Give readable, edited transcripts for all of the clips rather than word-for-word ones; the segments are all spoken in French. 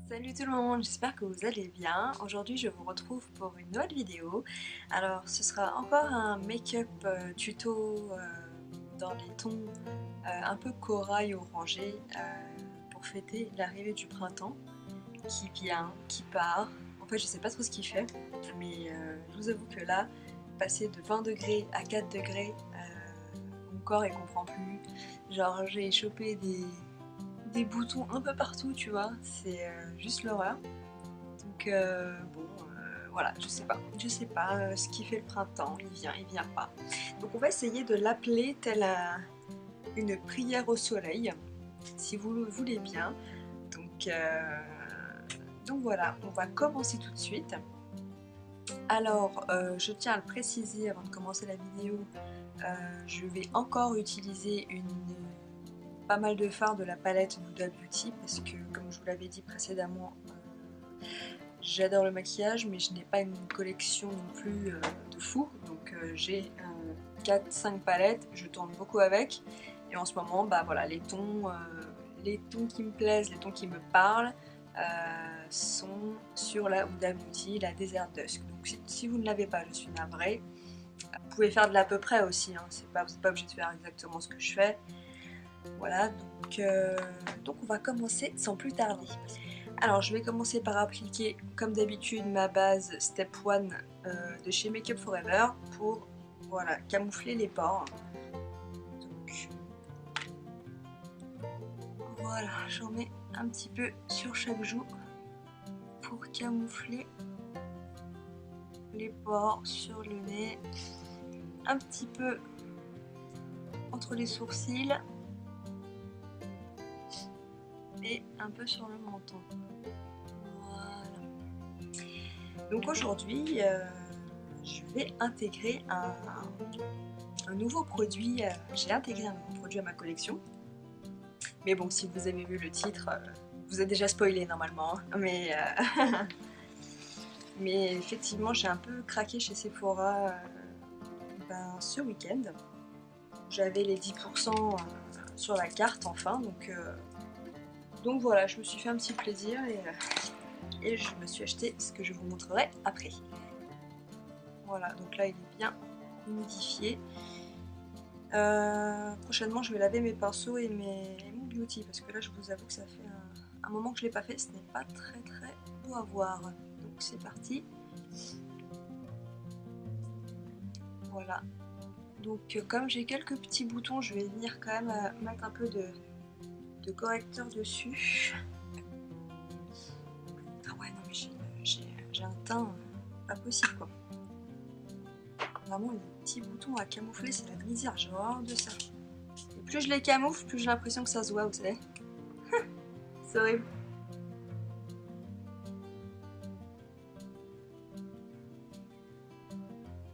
Salut tout le monde, j'espère que vous allez bien. Aujourd'hui je vous retrouve pour une nouvelle vidéo. Alors ce sera encore un make-up tuto dans les tons un peu corail orangé pour fêter l'arrivée du printemps qui vient, qui part. En fait je sais pas trop ce qu'il fait, mais je vous avoue que là, passer de 20 degrés à 4 degrés, mon corps il comprend plus. Genre j'ai chopé des boutons un peu partout, tu vois, c'est juste l'horreur. Donc bon, voilà, je sais pas ce qui fait le printemps, il vient pas. Donc on va essayer de l'appeler telle une prière au soleil, si vous le voulez bien. Donc, donc voilà, on va commencer tout de suite. Alors, je tiens à le préciser avant de commencer la vidéo, je vais encore utiliser pas mal de fards de la palette Huda Beauty parce que, comme je vous l'avais dit précédemment, j'adore le maquillage, mais je n'ai pas une collection non plus de fou. Donc j'ai 4-5 palettes, je tourne beaucoup avec. Et en ce moment, bah voilà, les tons qui me plaisent, les tons qui me parlent, sont sur la Huda Beauty, la Desert Dusk. Donc si vous ne l'avez pas, je suis navrée. Vous pouvez faire de l'à peu près aussi, hein. Vous n'êtes pas obligé de faire exactement ce que je fais. Voilà, donc on va commencer sans plus tarder. Alors je vais commencer par appliquer comme d'habitude ma base Step 1 de chez Make Up Forever pour voilà, camoufler les pores. Donc voilà, j'en mets un petit peu sur chaque joue pour camoufler les pores sur le nez, un petit peu entre les sourcils et un peu sur le menton. Voilà. Donc aujourd'hui, je vais intégrer un nouveau produit. J'ai intégré un nouveau produit à ma collection. Mais bon, si vous avez vu le titre, vous êtes déjà spoilé normalement. Mais effectivement, j'ai un peu craqué chez Sephora ce week-end. J'avais les 10% sur la carte enfin. Donc voilà, je me suis fait un petit plaisir et je me suis acheté ce que je vous montrerai après. Voilà, donc là il est bien humidifié. Prochainement je vais laver mes pinceaux et mon beauty parce que là je vous avoue que ça fait un moment que je ne l'ai pas fait, ce n'est pas très beau à voir. Donc c'est parti. Voilà. Donc comme j'ai quelques petits boutons, je vais venir quand même mettre un peu de correcteur dessus. Ah ouais non mais j'ai un teint pas possible quoi. Vraiment les petits boutons à camoufler c'est la misère, j'ai horreur de ça. Et plus je les camoufle, plus j'ai l'impression que ça se voit, vous savez. C'est horrible.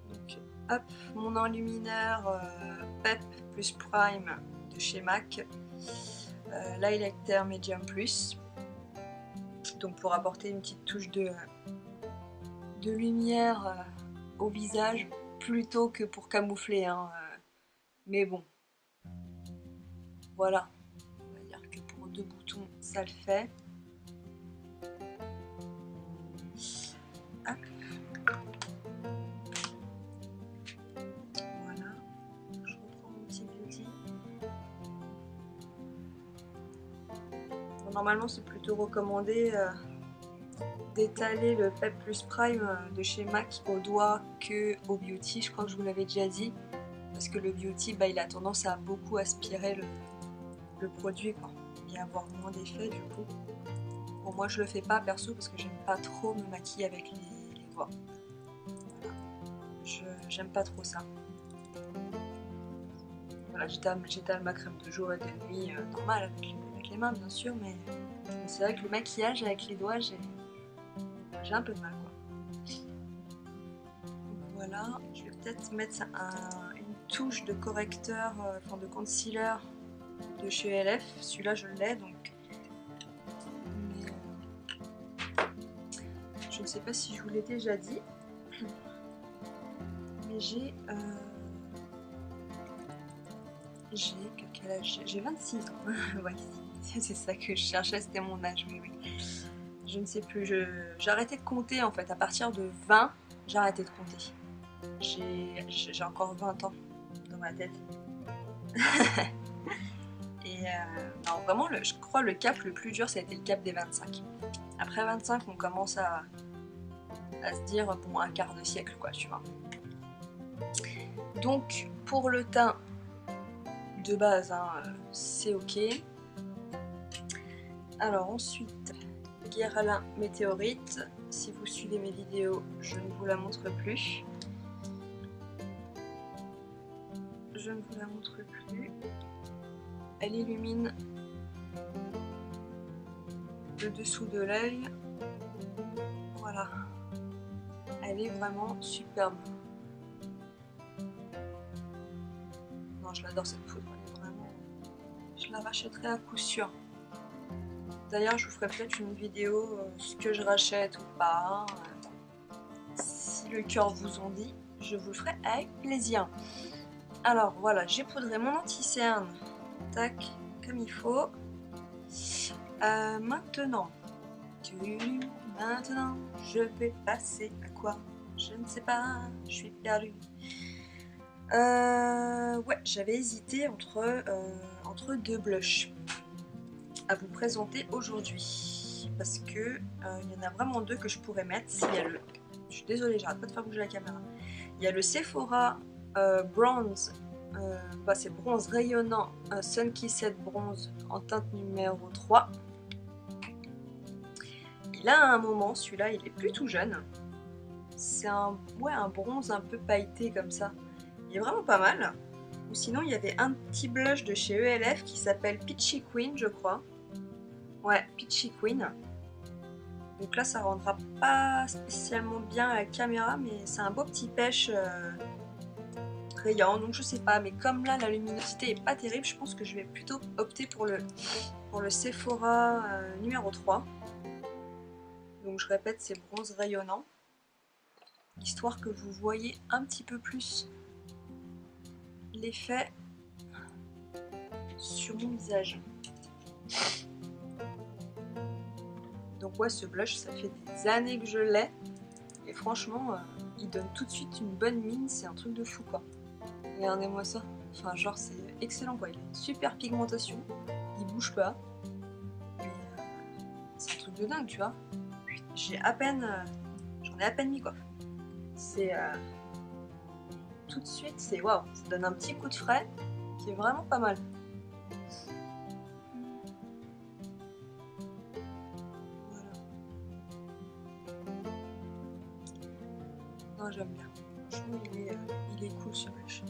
Donc hop, mon enlumineur PEP plus Prime de chez MAC. L'highlighter Medium Plus. Donc pour apporter une petite touche de lumière au visage plutôt que pour camoufler, hein. Mais bon, voilà, on va dire que pour 2 boutons ça le fait. Hop. Voilà, je reprends mon petit beauty. Bon, normalement c'est plutôt recommandé d'étaler le PEP plus Prime de chez MAC au doigt que au beauty, je crois que je vous l'avais déjà dit, parce que le beauty bah, il a tendance à beaucoup aspirer le produit quoi, et avoir moins d'effet du coup. Bon moi je le fais pas perso parce que j'aime pas trop me maquiller avec les doigts. Voilà. J'aime pas trop ça. Voilà, j'étale ma crème de jour et de nuit normale avec les mains bien sûr, mais c'est vrai que le maquillage avec les doigts j'ai un peu de mal quoi. Donc voilà, je vais peut-être mettre une touche de correcteur, enfin de concealer de chez LF. Celui-là je l'ai donc. Mais, je ne sais pas si je vous l'ai déjà dit, mais j'ai quel âge j'ai 26 ans. Ouais, c'est ça que je cherchais, c'était mon âge, oui. Je ne sais plus, j'ai arrêté de compter en fait. À partir de 20, j'ai arrêté de compter. J'ai encore 20 ans dans ma tête. Et non, vraiment, je crois le cap le plus dur, ça a été le cap des 25. Après 25, on commence à se dire, bon, un quart de siècle, quoi, tu vois. Donc, pour le teint, de base, hein, c'est ok. Alors ensuite, Guerlain Météorite. Si vous suivez mes vidéos, je ne vous la montre plus. Je ne vous la montre plus. Elle illumine le dessous de l'œil. Voilà. Elle est vraiment superbe. Non, je l'adore cette poudre. Elle est vraiment... Je la rachèterai à coup sûr. D'ailleurs, je vous ferai peut-être une vidéo ce que je rachète ou pas. Si le cœur vous en dit, je vous le ferai avec plaisir. Alors voilà, j'ai poudré mon anti-cerne. Tac, comme il faut. Maintenant, je vais passer à quoi? Je ne sais pas, je suis perdue. Ouais, j'avais hésité entre deux blushs à vous présenter aujourd'hui. Parce que il y en a vraiment deux que je pourrais mettre. Il y a le... Je suis désolée, j'arrête pas de faire bouger la caméra. Il y a le Sephora Bronze. Bah, c'est bronze rayonnant Sun Kissed Bronze en teinte numéro 3. Il a un moment, celui-là, il est plus tout jeune. C'est un bronze un peu pailleté comme ça. Il est vraiment pas mal. Ou sinon, il y avait un petit blush de chez ELF qui s'appelle Peachy Queen, je crois. Ouais, Peachy Queen. Donc là, ça rendra pas spécialement bien à la caméra, mais c'est un beau petit pêche rayant. Donc je sais pas, mais comme là, la luminosité est pas terrible, je pense que je vais plutôt opter pour le Sephora numéro 3. Donc je répète, c'est bronze rayonnant. Histoire que vous voyez un petit peu plus l'effet sur mon visage. Donc ouais, ce blush, ça fait des années que je l'ai. Et franchement, il donne tout de suite une bonne mine. C'est un truc de fou, quoi. Regardez-moi ça. Enfin, genre, c'est excellent, quoi. Il a une super pigmentation. Il bouge pas. C'est un truc de dingue, tu vois. J'ai à peine... J'en ai à peine mis, quoi. C'est... tout de suite, c'est waouh. Ça donne un petit coup de frais qui est vraiment pas mal. J'aime bien. Franchement, il est cool ce blush.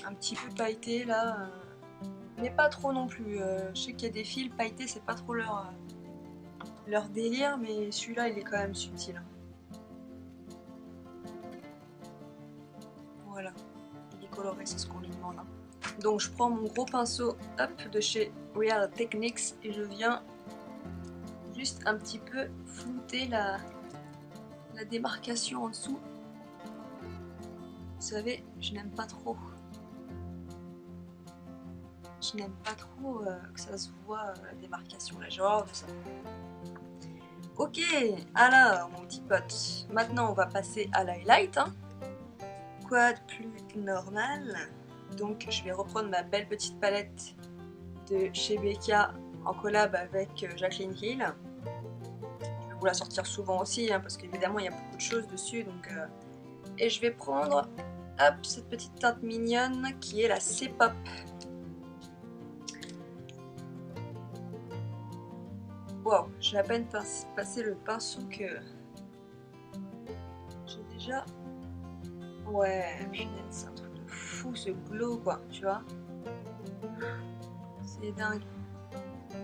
Un petit peu pailleté là, mais pas trop non plus. Je sais qu'il y a des fils pailletés, c'est pas trop leur délire, mais celui-là il est quand même subtil. Voilà, il est coloré, c'est ce qu'on lui demande. Hein. Donc je prends mon gros pinceau hop, de chez Real Techniques et je viens juste un petit peu flouter la démarcation en dessous. Vous savez, je n'aime pas trop. Je n'aime pas trop que ça se voit la démarcation, la genre ça. Ok, alors mon petit pote, maintenant on va passer à l'highlight. Hein. Quoi de plus normal? Donc je vais reprendre ma belle petite palette de chez Becca en collab avec Jaclyn Hill. La sortir souvent aussi hein, parce qu'évidemment il y a beaucoup de choses dessus donc et je vais prendre hop cette petite teinte mignonne qui est la C-Pop. Wow, j'ai à peine passé le pinceau que j'ai déjà ouais punaise, c'est un truc de fou ce glow quoi, tu vois, c'est dingue.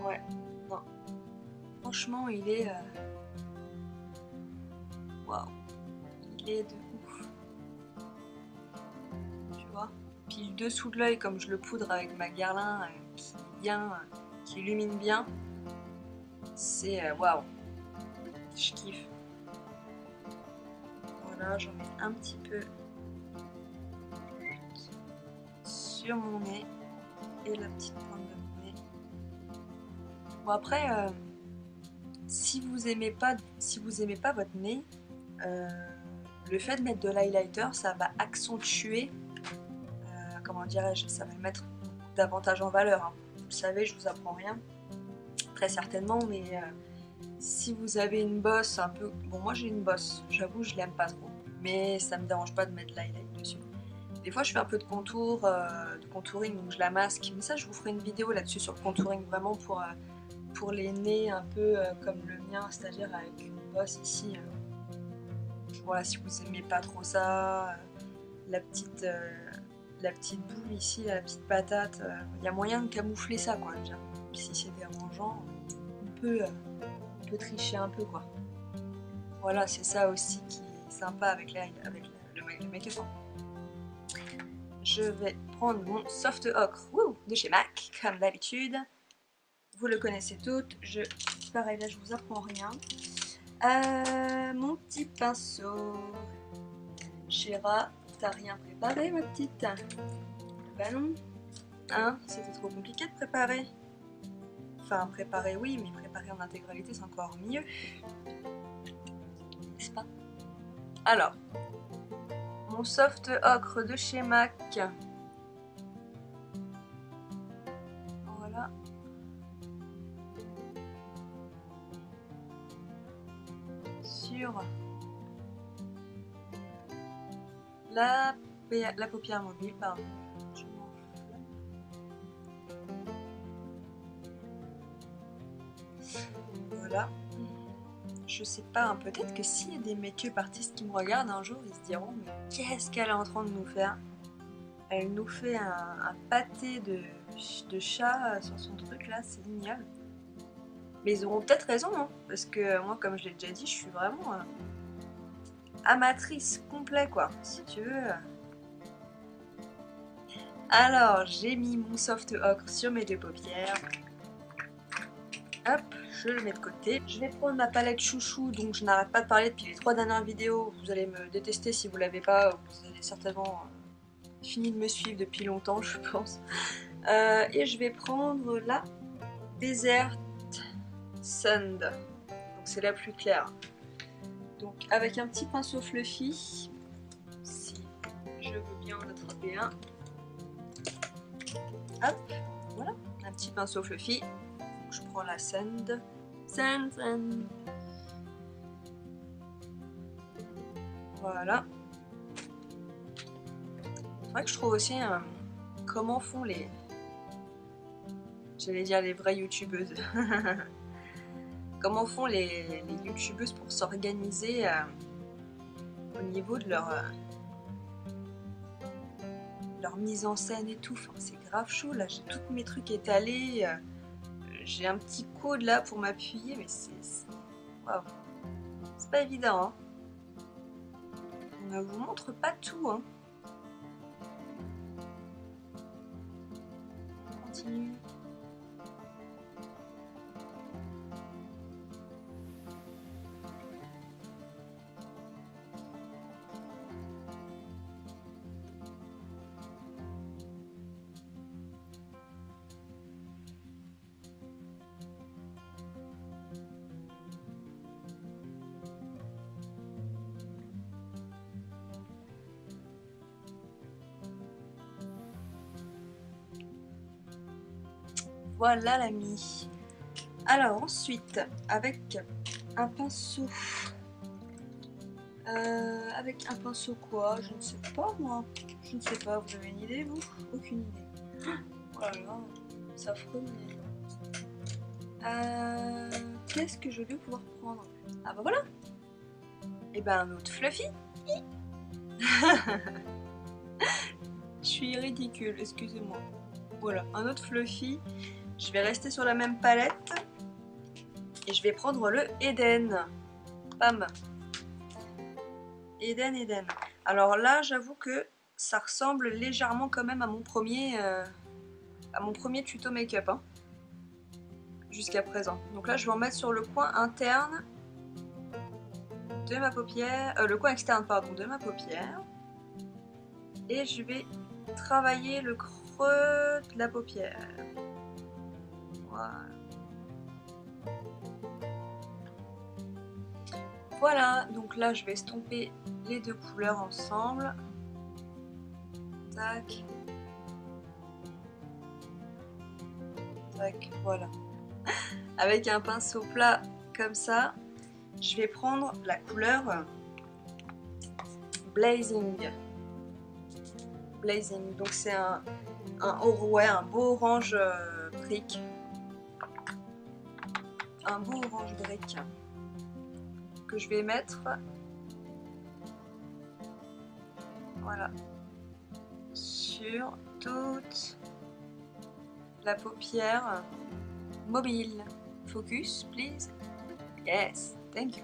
Ouais, non, franchement il est waouh, il est de ouf. Tu vois. Puis le dessous de l'œil, comme je le poudre avec ma Guerlain qui illumine bien, c'est waouh. Je kiffe. Voilà, j'en mets un petit peu sur mon nez et la petite pointe de mon nez. Bon après, si vous aimez pas votre nez, le fait de mettre de l'highlighter, ça va accentuer, comment dirais-je, ça va le mettre davantage en valeur. Hein. Vous le savez, je vous apprends rien, très certainement, mais si vous avez une bosse un peu... Bon, moi j'ai une bosse, j'avoue, je l'aime pas trop, mais ça me dérange pas de mettre de l'highlight dessus. Des fois, je fais un peu de contour, de contouring, donc je la masque, mais ça, je vous ferai une vidéo là-dessus sur le contouring, vraiment pour les nez un peu comme le mien, c'est-à-dire avec une bosse ici. Voilà, si vous aimez pas trop ça, la petite boule ici, la petite patate, il y a moyen de camoufler ça, quoi. Si c'est dérangeant, on peut tricher un peu, quoi. Voilà, c'est ça aussi qui est sympa avec le make-up. Je vais prendre mon Soft Ocre de chez MAC, comme d'habitude. Vous le connaissez toutes. Pareil, là, je vous apprends rien. Mon petit pinceau. Chéra, t'as rien préparé, ma petite? Bah non. Hein, c'était trop compliqué de préparer. Enfin, préparer, oui, mais préparer en intégralité, c'est encore mieux. N'est-ce pas? Alors, mon Soft Ocre de chez MAC. Voilà. Sur la paupière mobile, pardon. Voilà. Je sais pas, hein, peut-être que s'il y a des make-up artistes qui me regardent un jour, ils se diront mais qu'est-ce qu'elle est en train de nous faire? Elle nous fait un pâté de chat sur son truc là, c'est ignoble. Mais ils auront peut-être raison, hein, parce que moi, comme je l'ai déjà dit, je suis vraiment amatrice complet, quoi, si tu veux. Alors, j'ai mis mon Soft Ocre sur mes deux paupières. Hop, je le mets de côté. Je vais prendre ma palette chouchou, donc je n'arrête pas de parler depuis les 3 dernières vidéos. Vous allez me détester si vous ne l'avez pas, vous avez certainement fini de me suivre depuis longtemps, je pense. Et je vais prendre la Desert Sand, donc c'est la plus claire. Donc avec un petit pinceau fluffy, si je veux bien en attraper un. Hop, voilà, un petit pinceau fluffy. Je prends la Sand. Voilà. C'est vrai que je trouve aussi comment font j'allais dire les vraies youtubeuses. Comment font les youtubeuses pour s'organiser au niveau de leur mise en scène et tout. Enfin, c'est grave chaud là, j'ai tous mes trucs étalés. J'ai un petit coude là pour m'appuyer, mais c'est waouh. C'est pas évident, hein. On ne vous montre pas tout, hein. On continue. Voilà l'ami. Alors ensuite, avec un pinceau. Quoi? Je ne sais pas moi. Je ne sais pas, vous avez une idée vous? Aucune idée. Oh là là, ça affreux mais... Qu'est-ce que je vais pouvoir prendre? Ah bah voilà. Et ben un autre fluffy. Je suis ridicule, excusez-moi. Voilà, un autre fluffy. Je vais rester sur la même palette. Et je vais prendre le Eden. Bam. Eden. Alors là, j'avoue que ça ressemble légèrement quand même à mon premier tuto make-up. Hein, jusqu'à présent. Donc là, je vais en mettre sur le coin interne de ma paupière. Le coin externe, pardon, de ma paupière. Et je vais travailler le creux de la paupière. Voilà. Voilà, donc là je vais estomper les deux couleurs ensemble. Tac. Tac, voilà. Avec un pinceau plat comme ça, je vais prendre la couleur Blazing. Blazing, donc c'est un beau orange brique. Un beau orange brique que je vais mettre, voilà, sur toute la paupière mobile. Focus, please. Yes, thank you.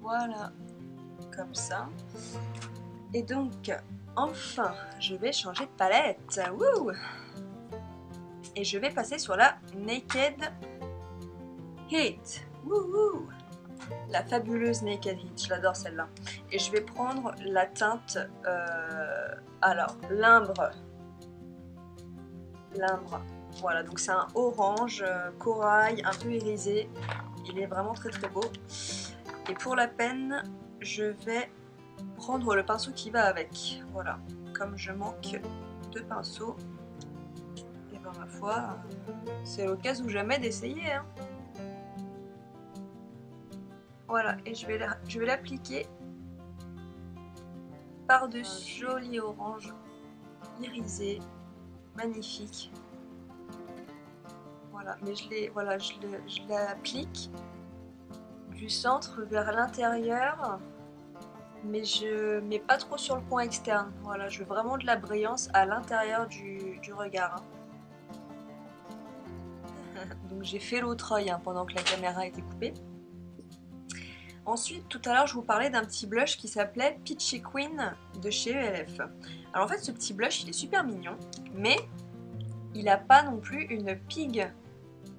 Voilà, comme ça. Et donc, enfin, je vais changer de palette. Wouh! Et je vais passer sur la Naked Heat. Wouhou! La fabuleuse Naked Heat, je l'adore celle-là. Et je vais prendre la teinte, alors, Limbre. Voilà, donc c'est un orange corail, un peu irisé. Il est vraiment très très beau. Et pour la peine, je vais prendre le pinceau qui va avec. Voilà, comme je manque de pinceau, et ben ma foi, c'est l'occasion ou jamais d'essayer. Hein. Voilà, et je vais l'appliquer par-dessus. Joli orange irisé, magnifique. Voilà, mais je l'applique du centre vers l'intérieur, mais je mets pas trop sur le point externe. Voilà, je veux vraiment de la brillance à l'intérieur du regard. Hein. Donc j'ai fait l'autre œil hein, pendant que la caméra était coupée. Ensuite, tout à l'heure, je vous parlais d'un petit blush qui s'appelait Peachy Queen de chez ELF. Alors en fait, ce petit blush, il est super mignon, mais il n'a pas non plus une pig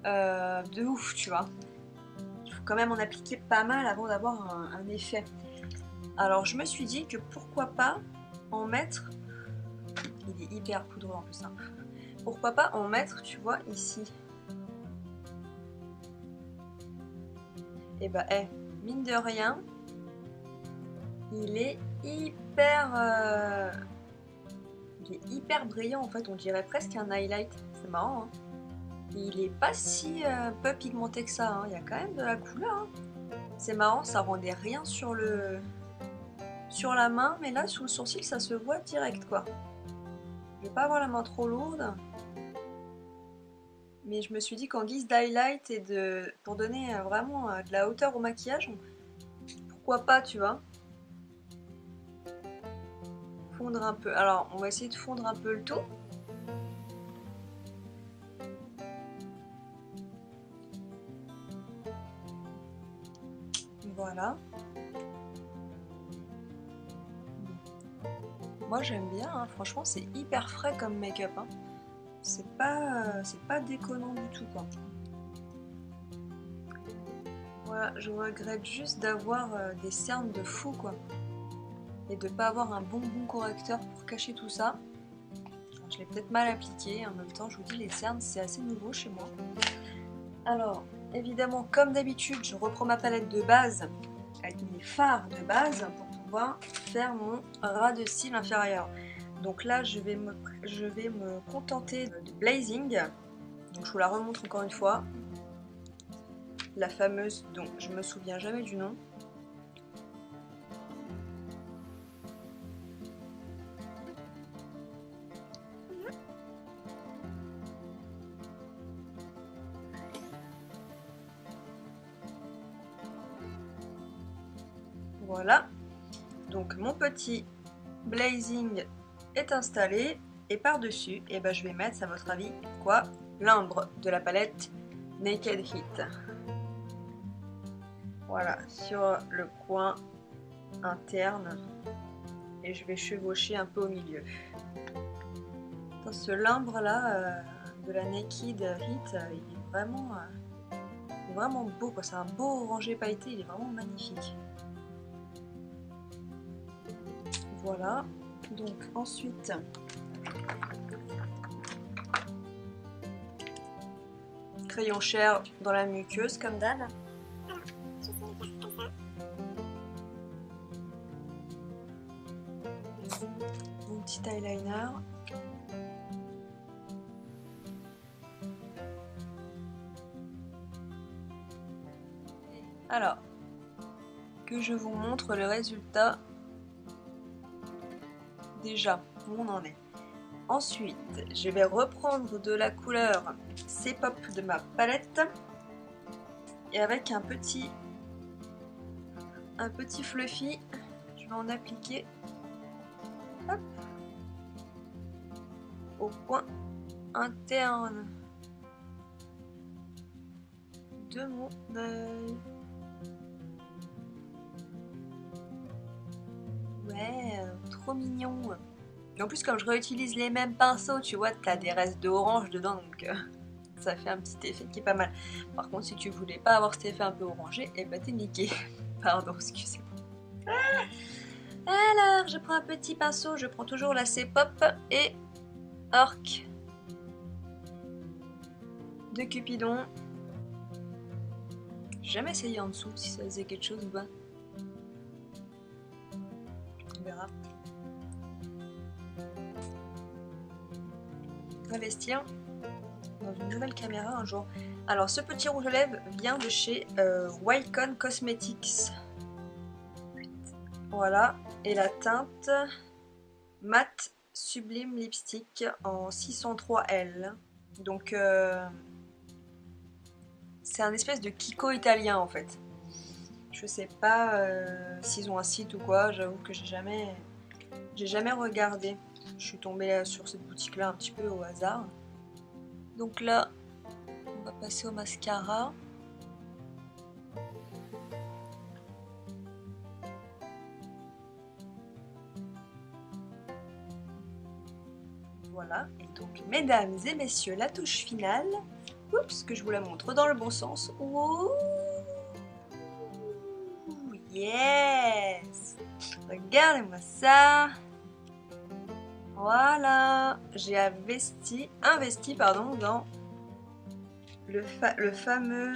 de ouf, tu vois. Il faut quand même en appliquer pas mal avant d'avoir un effet. Alors je me suis dit que pourquoi pas en mettre, il est hyper poudreux en plus, hein. Pourquoi pas en mettre, tu vois, ici. Et bah, mine de rien, il est hyper brillant en fait, on dirait presque un highlight, c'est marrant. Hein. Il est pas si peu pigmenté que ça, hein. Il y a quand même de la couleur. Hein. C'est marrant, ça rendait rien sur la main, mais là sur le sourcil ça se voit direct quoi. Je vais pas avoir la main trop lourde, mais je me suis dit qu'en guise d'highlight et pour donner vraiment de la hauteur au maquillage, pourquoi pas, tu vois. Fondre un peu. Alors on va essayer de fondre un peu le tout. Voilà. Moi j'aime bien, hein. Franchement c'est hyper frais comme make-up. Hein. C'est pas déconnant du tout quoi. Voilà, je regrette juste d'avoir des cernes de fou quoi. Et de pas avoir un bon correcteur pour cacher tout ça. Alors, je l'ai peut-être mal appliqué, en même temps je vous dis les cernes c'est assez nouveau chez moi. Alors évidemment comme d'habitude je reprends ma palette de base avec mes fards de base pour pouvoir faire mon ras de cils inférieur. Donc là je vais me contenter de Blazing. Donc je vous la remontre encore une fois. La fameuse dont je me souviens jamais du nom. Voilà. Donc mon petit Blazing est installé et par-dessus, et ben, je vais mettre, à votre avis, quoi? L'Imbre de la palette Naked Heat. Voilà, sur le coin interne et je vais chevaucher un peu au milieu. Dans ce Limbre là de la Naked Heat, il est vraiment beau quoi, c'est un beau orangé pailleté, il est vraiment magnifique. Voilà, donc ensuite crayon Cher dans la muqueuse comme d'hab. Mon petit eyeliner. Alors, que je vous montre le résultat. Déjà, où on en est. Ensuite, je vais reprendre de la couleur C-Pop de ma palette. Et avec un petit fluffy, je vais en appliquer hop, au point interne de mon œil. Ouais, trop mignon. Et en plus, comme je réutilise les mêmes pinceaux, tu vois, t'as des restes d'orange dedans, donc ça fait un petit effet qui est pas mal. Par contre, si tu voulais pas avoir cet effet un peu orangé, et bah t'es niqué. Pardon, excusez-moi. Alors, je prends un petit pinceau, je prends toujours la C-Pop et Orc de Cupidon. J'ai jamais essayé en dessous si ça faisait quelque chose ou pas. On verra. Investir dans une nouvelle caméra un jour. Alors, ce petit rouge à lèvres vient de chez Wycon Cosmetics. Voilà, et la teinte Matte Sublime Lipstick en 603L. Donc, c'est un espèce de Kiko italien en fait. Je sais pas s'ils ont un site ou quoi, j'avoue que j'ai jamais regardé. Je suis tombée sur cette boutique là un petit peu au hasard. Donc là, on va passer au mascara. Voilà, et donc mesdames et messieurs, la touche finale. Oups, que je vous la montre dans le bon sens. Ouh, yes! Regardez-moi ça. Voilà, j'ai investi pardon, dans le fameux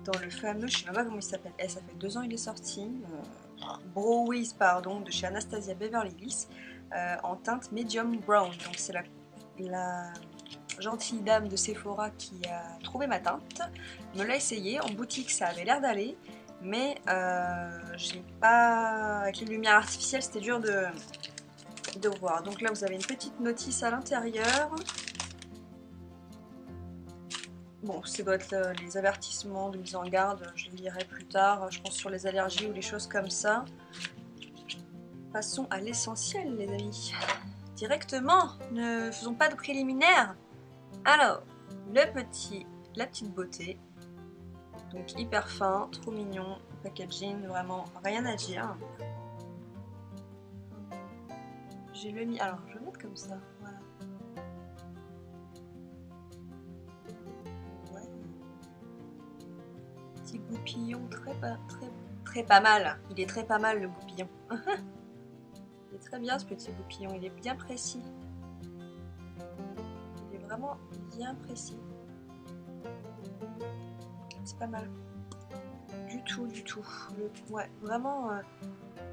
je sais même pas comment il s'appelle. Ça fait 2 ans il est sorti. Brow Wiz pardon, de chez Anastasia Beverly Hills en teinte medium brown. Donc c'est la gentille dame de Sephora qui a trouvé ma teinte, me l'a essayé en boutique, ça avait l'air d'aller, mais j'ai pas, avec les lumières artificielles c'était dur de voir. Donc là vous avez une petite notice à l'intérieur. Bon, ça doit être les avertissements de mise en garde, je les lirai plus tard, je pense sur les allergies ou les choses comme ça. Passons à l'essentiel les amis. Directement, ne faisons pas de préliminaire. Alors, la petite beauté, donc hyper fin, trop mignon, packaging, vraiment rien à dire. J'ai le mis, alors je vais le mettre comme ça, voilà. Ouais. Petit goupillon très pas mal. Il est très pas mal le goupillon. Il est très bien ce petit goupillon, il est bien précis. Il est vraiment bien précis. C'est pas mal. Du tout. Ouais, vraiment,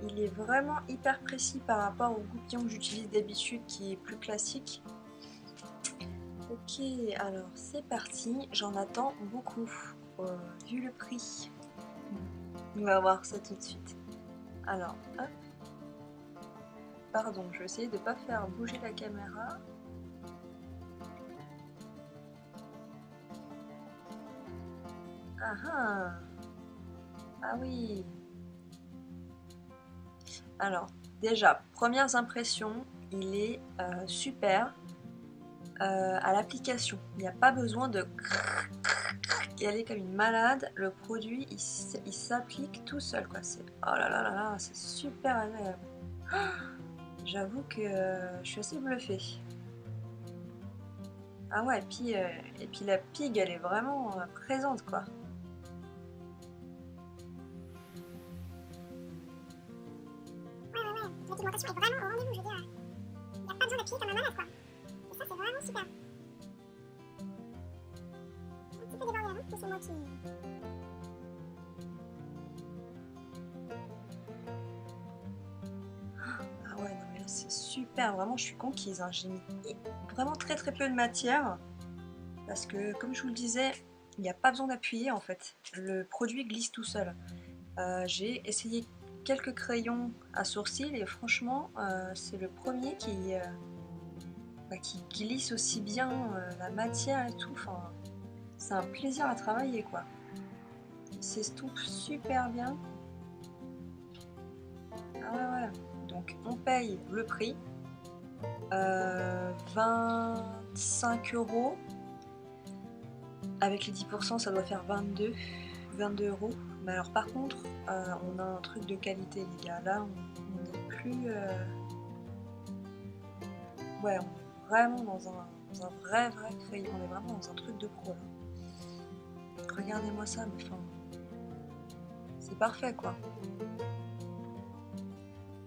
il est vraiment hyper précis par rapport au goupillon que j'utilise d'habitude qui est plus classique. Ok, alors c'est parti, j'en attends beaucoup, vu le prix. On va voir ça tout de suite. Alors, hop. Pardon, je vais essayer de ne pas faire bouger la caméra. Ah oui. Alors, déjà, premières impressions, il est super à l'application. Il n'y a pas besoin de y aller comme une malade. Le produit, il s'applique tout seul, quoi. Oh là là là là, c'est super agréable. J'avoue que je suis assez bluffée. Ah ouais, et puis la pig, elle est vraiment présente, quoi. Ouais, la pigmentation est vraiment au rendez-vous, je veux dire. Il n'y a pas besoin d'appuyer comme un malade, quoi. Et ça, c'est vraiment super. Un petit peu débordé là, non? C'est moi qui... Ah ouais, non mais là c'est super, vraiment je suis conquise, hein. J'ai mis vraiment très peu de matière, parce que comme je vous le disais, il n'y a pas besoin d'appuyer en fait, le produit glisse tout seul. J'ai essayé quelques crayons à sourcils et franchement c'est le premier qui glisse aussi bien la matière et tout, enfin, c'est un plaisir à travailler quoi. Il s'estompe super bien. Ah ouais, donc on paye le prix, 25 €. Avec les 10% ça doit faire 22 €. Mais alors par contre, on a un truc de qualité les gars, là on n'est plus... Ouais, on est vraiment dans un vrai crayon, on est vraiment dans un truc de pro là. Regardez-moi ça, mais enfin... C'est parfait quoi.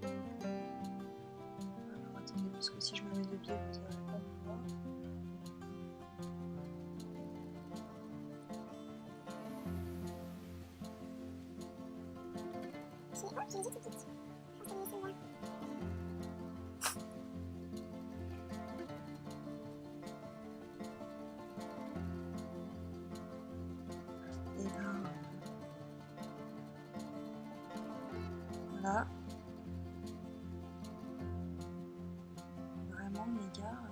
Alors attendez, parce que si je me mets de biais, vous n'allez pas me voir. J'ai une idée tout de suite. Je pense que c'est celle-là. Et ben... Voilà. Vraiment les gars...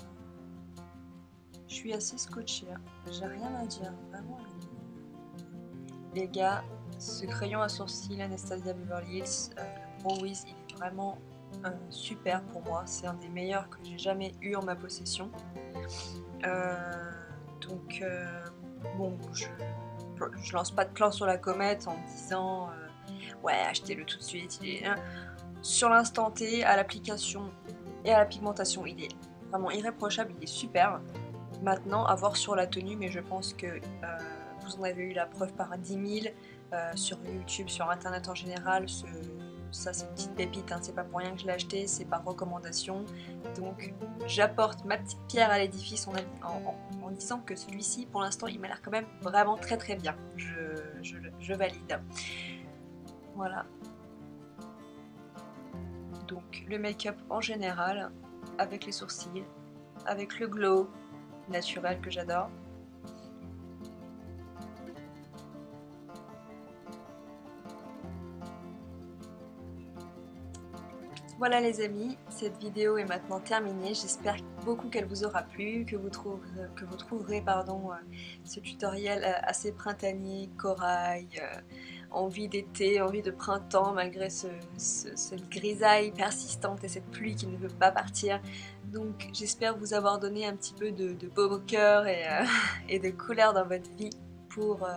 Je suis assez scotchée, hein. J'ai rien à dire, vraiment. Les gars, ce crayon à sourcils Anastasia Beverly Hills, le Brow Wiz, il est vraiment super pour moi. C'est un des meilleurs que j'ai jamais eu en ma possession. Donc, bon, je lance pas de plan sur la comète en me disant ouais, achetez-le tout de suite. Sur l'instant T, à l'application et à la pigmentation, il est vraiment irréprochable, il est super. Maintenant, à voir sur la tenue, mais je pense que vous en avez eu la preuve par 10 000 sur YouTube, sur internet en général. Ça, c'est une petite pépite, hein, c'est pas pour rien que je l'ai acheté, c'est par recommandation. Donc, j'apporte ma petite pierre à l'édifice en disant que celui-ci, pour l'instant, il m'a l'air quand même vraiment très bien. Je valide. Voilà. Donc, le make-up en général, avec les sourcils, avec le glow naturel que j'adore. Voilà les amis, cette vidéo est maintenant terminée. J'espère beaucoup qu'elle vous aura plu, que vous trouverez ce tutoriel assez printanier, corail, envie d'été, envie de printemps malgré cette grisaille persistante et cette pluie qui ne veut pas partir. Donc j'espère vous avoir donné un petit peu de baume au cœur et de couleur dans votre vie pour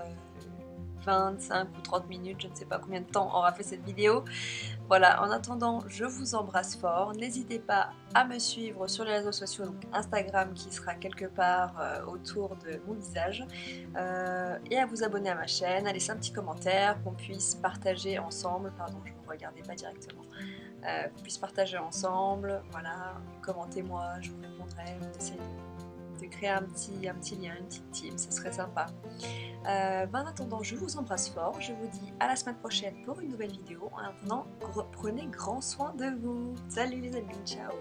25 ou 30 minutes, je ne sais pas combien de temps aura fait cette vidéo. Voilà, en attendant, je vous embrasse fort. N'hésitez pas à me suivre sur les réseaux sociaux, donc Instagram qui sera quelque part autour de mon visage, et à vous abonner à ma chaîne, à laisser un petit commentaire, qu'on puisse partager ensemble. Pardon, je ne vous regardais pas directement. Qu'on puisse partager ensemble, voilà, commentez-moi, je vous répondrai, on essaie de créer un petit lien, une petite team, ce serait sympa. En attendant, je vous embrasse fort, je vous dis à la semaine prochaine pour une nouvelle vidéo. En attendant, prenez grand soin de vous. Salut les amis, ciao.